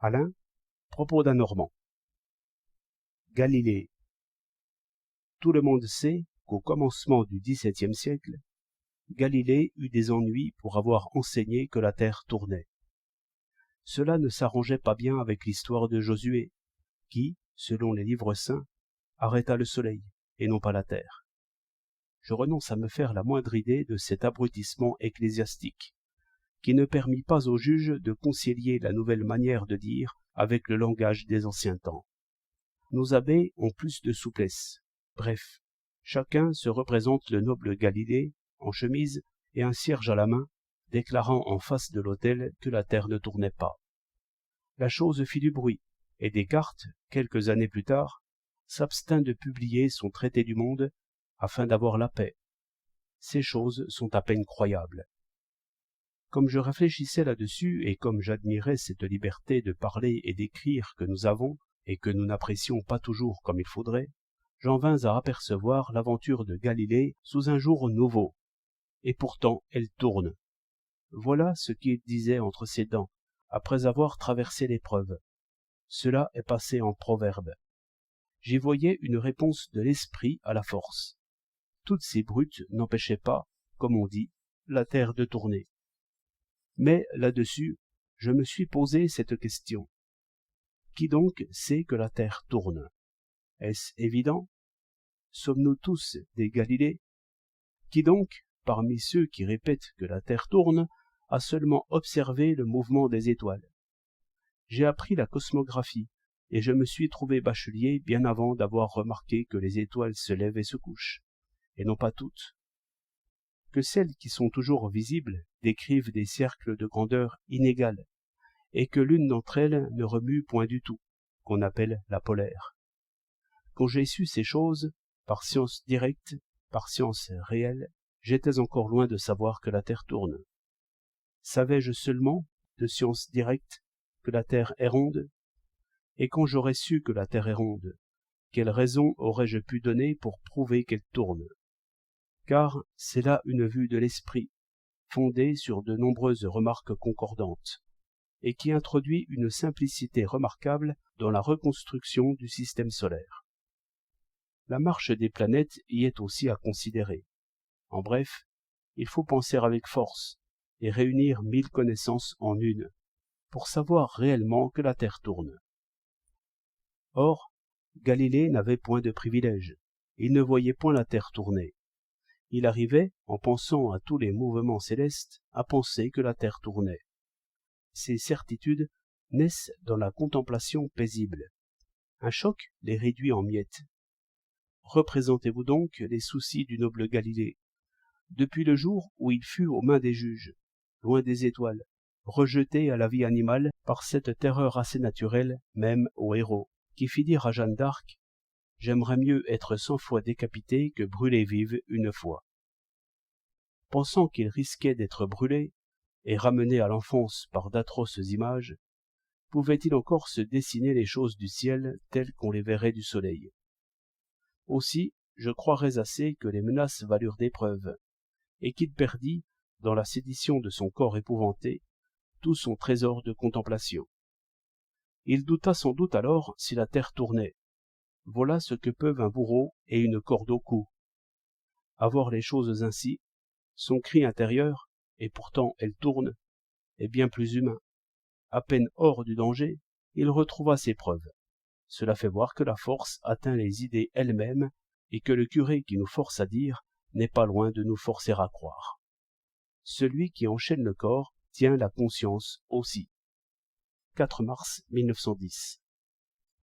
Alain, propos d'un Normand. Galilée. Tout le monde sait qu'au commencement du XVIIe siècle, Galilée eut des ennuis pour avoir enseigné que la Terre tournait. Cela ne s'arrangeait pas bien avec l'histoire de Josué, qui, selon les livres saints, arrêta le soleil, et non pas la Terre. Je renonce à me faire la moindre idée de cet abrutissement ecclésiastique, qui ne permit pas aux juges de concilier la nouvelle manière de dire avec le langage des anciens temps. Nos abbés ont plus de souplesse. Bref, chacun se représente le noble Galilée, en chemise et un cierge à la main, déclarant en face de l'autel que la Terre ne tournait pas. La chose fit du bruit, et Descartes, quelques années plus tard, s'abstint de publier son traité du monde afin d'avoir la paix. Ces choses sont à peine croyables. Comme je réfléchissais là-dessus et comme j'admirais cette liberté de parler et d'écrire que nous avons et que nous n'apprécions pas toujours comme il faudrait, j'en vins à apercevoir l'aventure de Galilée sous un jour nouveau. Et pourtant elle tourne. Voilà ce qu'il disait entre ses dents, après avoir traversé l'épreuve. Cela est passé en proverbe. J'y voyais une réponse de l'esprit à la force. Toutes ces brutes n'empêchaient pas, comme on dit, la terre de tourner. Mais là-dessus, je me suis posé cette question. Qui donc sait que la terre tourne? Est-ce évident? Sommes-nous tous des Galilées? Qui donc, parmi ceux qui répètent que la terre tourne, a seulement observé le mouvement des étoiles? J'ai appris la cosmographie, et je me suis trouvé bachelier bien avant d'avoir remarqué que les étoiles se lèvent et se couchent, et non pas toutes. Que celles qui sont toujours visibles décrivent des cercles de grandeur inégale, et que l'une d'entre elles ne remue point du tout, qu'on appelle la polaire. Quand j'ai su ces choses, par science directe, par science réelle, j'étais encore loin de savoir que la Terre tourne. Savais-je seulement, de science directe, que la Terre est ronde? Et quand j'aurais su que la Terre est ronde, quelle raison aurais-je pu donner pour prouver qu'elle tourne? Car c'est là une vue de l'esprit, fondée sur de nombreuses remarques concordantes, et qui introduit une simplicité remarquable dans la reconstruction du système solaire. La marche des planètes y est aussi à considérer. En bref, il faut penser avec force et réunir 1000 connaissances en une, pour savoir réellement que la Terre tourne. Or, Galilée n'avait point de privilège, il ne voyait point la Terre tourner. Il arrivait, en pensant à tous les mouvements célestes, à penser que la Terre tournait. Ces certitudes naissent dans la contemplation paisible. Un choc les réduit en miettes. Représentez-vous donc les soucis du noble Galilée. Depuis le jour où il fut aux mains des juges, loin des étoiles, rejeté à la vie animale par cette terreur assez naturelle même aux héros, qui fit dire à Jeanne d'Arc « J'aimerais mieux être 100 fois décapité que brûlé vive une fois ». Pensant qu'il risquait d'être brûlé et ramené à l'enfance par d'atroces images, pouvait-il encore se dessiner les choses du ciel telles qu'on les verrait du soleil? Aussi, je croirais assez que les menaces valurent d'épreuve, et qu'il perdit, dans la sédition de son corps épouvanté, tout son trésor de contemplation. Il douta sans doute alors si la terre tournait. Voilà ce que peuvent un bourreau et une corde au cou. Avoir les choses ainsi, son cri intérieur, et pourtant elle tourne, est bien plus humain. À peine hors du danger, il retrouva ses preuves. Cela fait voir que la force atteint les idées elles-mêmes et que le curé qui nous force à dire n'est pas loin de nous forcer à croire. Celui qui enchaîne le corps tient la conscience aussi. 4 mars 1910